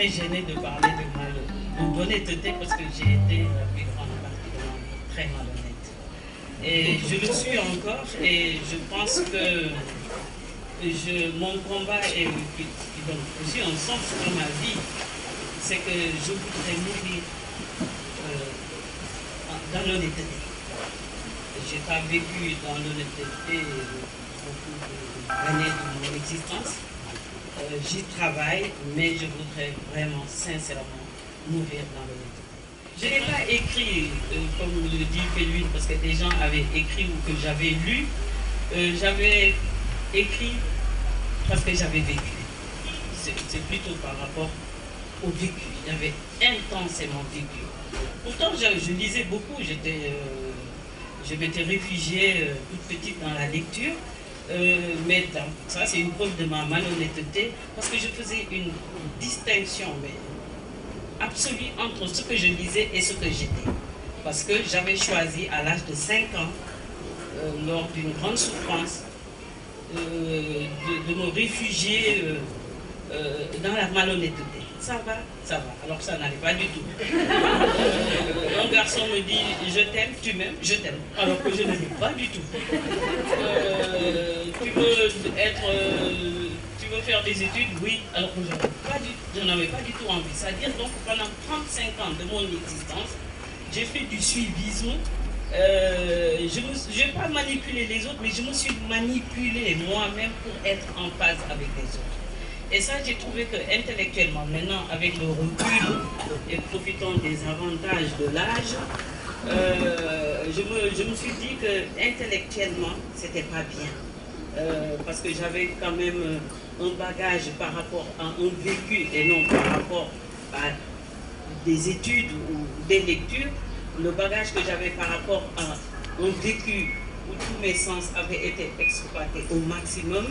jamais gêné de parler d'honnêteté parce que j'ai été la plus grande partie de ma vie très malhonnête. Et je le suis encore et je pense que mon combat et donc aussi un sens dans ma vie, c'est que je voudrais mourir dans l'honnêteté. Je n'ai pas vécu dans l'honnêteté beaucoup d'années de mon existence. J'y travaille, mais je voudrais vraiment, sincèrement, mourir dans l'honnêteté. Je n'ai pas écrit, comme le dit Péluine, parce que des gens avaient écrit ou que j'avais lu. J'avais écrit parce que j'avais vécu. C'est plutôt par rapport au vécu. J'avais intensément vécu. Pourtant, je lisais beaucoup. Je m'étais réfugiée toute petite dans la lecture. Mais ça, c'est une preuve de ma malhonnêteté, parce que je faisais une distinction absolue entre ce que je lisais et ce que j'étais. Parce que j'avais choisi à l'âge de 5 ans, lors d'une grande souffrance, de me réfugier dans la malhonnêteté. Ça va, ça va. Alors ça n'allait pas du tout. Un garçon me dit « je t'aime, tu m'aimes, je t'aime ». Alors que je ne l'aime pas du tout. Tu veux faire des études? Oui. Alors que je n'avais pas du tout envie. C'est-à-dire donc pendant 35 ans de mon existence, j'ai fait du suivisme. Je n'ai pas manipulé les autres, mais je me suis manipulée moi-même pour être en phase avec les autres. Et ça, j'ai trouvé que intellectuellement, maintenant, avec le recul et profitant des avantages de l'âge, je me suis dit que intellectuellement, c'était pas bien. Parce que j'avais quand même un bagage par rapport à un vécu et non par rapport à des études ou des lectures. Le bagage que j'avais par rapport à un vécu où tous mes sens avaient été exploités au maximum,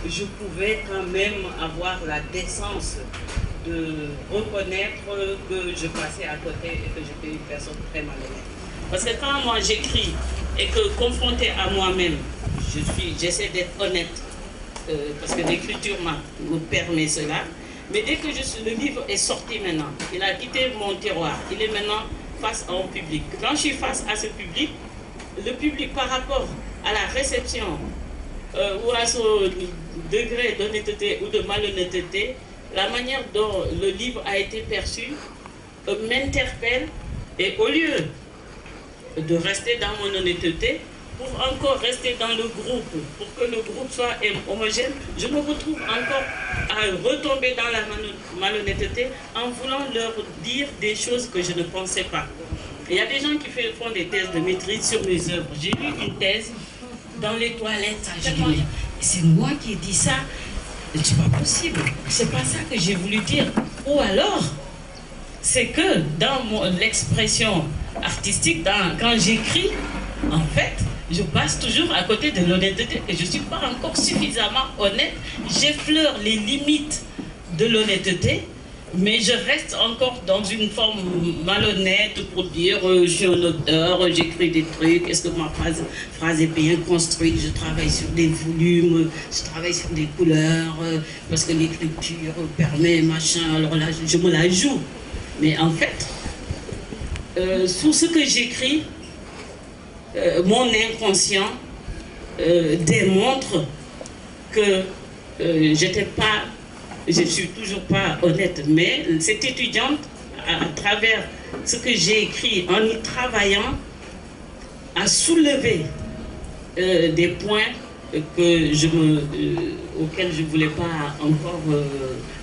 je pouvais quand même avoir la décence de reconnaître que je passais à côté et que j'étais une personne très malhonnête. Parce que quand moi j'écris et que confronté à moi-même, j'essaie d'être honnête, parce que l'écriture me permet cela, mais dès que le livre est sorti maintenant, il a quitté mon tiroir, il est maintenant face à un public. Quand je suis face à ce public, le public par rapport à la réception ou à son degré d'honnêteté ou de malhonnêteté, la manière dont le livre a été perçu m'interpelle, et au lieu de rester dans mon honnêteté, pour encore rester dans le groupe, pour que le groupe soit homogène, je me retrouve encore à retomber dans la malhonnêteté en voulant leur dire des choses que je ne pensais pas. Il y a des gens qui font des thèses de maîtrise sur mes œuvres. J'ai lu une thèse dans les toilettes. Je dis, mais c'est moi qui ai dit ça. C'est pas possible. C'est pas ça que j'ai voulu dire. Ou alors, c'est que dans l'expression artistique, quand j'écris, en fait, je passe toujours à côté de l'honnêteté et je ne suis pas encore suffisamment honnête. J'effleure les limites de l'honnêteté, mais je reste encore dans une forme malhonnête pour dire je suis un auteur, j'écris des trucs, est-ce que ma phrase est bien construite, je travaille sur des volumes, je travaille sur des couleurs, parce que l'écriture permet machin, alors là je me la joue. Mais en fait, sous ce que j'écris, mon inconscient démontre que je ne suis toujours pas honnête, mais cette étudiante, à travers ce que j'ai écrit, en y travaillant, a soulevé des points auxquels je ne voulais pas encore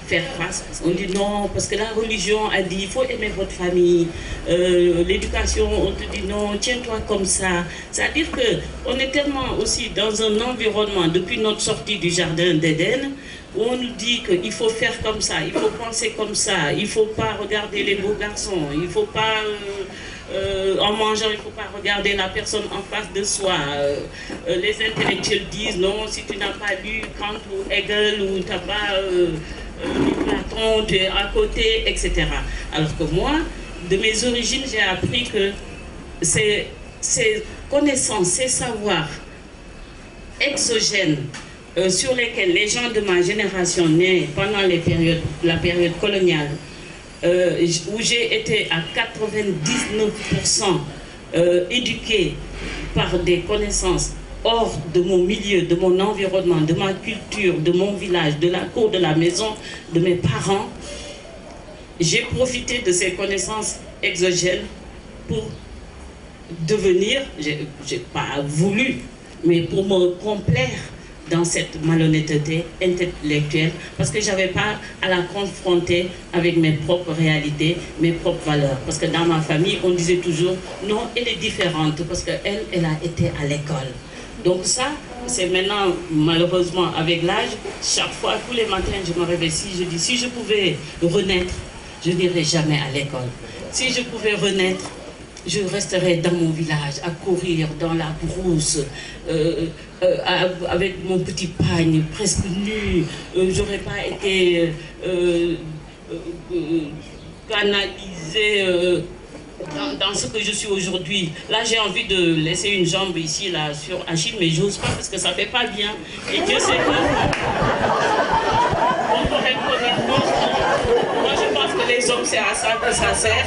faire face. On dit non, parce que la religion a dit il faut aimer votre famille, l'éducation, on te dit non, tiens-toi comme ça. C'est-à-dire qu'on est tellement aussi dans un environnement, depuis notre sortie du jardin d'Éden, où on nous dit qu'il faut faire comme ça, il faut penser comme ça, il ne faut pas regarder les beaux garçons, il ne faut pas, en mangeant, il ne faut pas regarder la personne en face de soi. Les intellectuels disent non, si tu n'as pas lu Kant ou Hegel ou tu n'as pas Platon, tu es à côté, etc. Alors que moi, de mes origines, j'ai appris que ces connaissances, ces savoirs exogènes, sur lesquels les gens de ma génération née pendant la période coloniale où j'ai été à 99% éduquée par des connaissances hors de mon milieu, de mon environnement, de ma culture, de mon village, de la cour de la maison, de mes parents, j'ai profité de ces connaissances exogènes pour devenir, j'ai pas voulu, mais pour me complaire dans cette malhonnêteté intellectuelle, parce que je n'avais pas à la confronter avec mes propres réalités, mes propres valeurs. Parce que dans ma famille, on disait toujours, non, elle est différente, parce qu'elle, elle a été à l'école. Donc ça, c'est maintenant, malheureusement, avec l'âge, chaque fois, tous les matins, je me réveille, je dis, si je pouvais renaître, je n'irai jamais à l'école. Si je pouvais renaître, je resterai dans mon village, à courir dans la brousse, avec mon petit pagne presque nu. J'aurais pas été canalisée dans ce que je suis aujourd'hui. Là, j'ai envie de laisser une jambe ici, là, sur Achille, mais j'ose pas parce que ça fait pas bien. Et Dieu sait que on pourrait connaître. Moi, je pense que les hommes, c'est à ça que ça sert.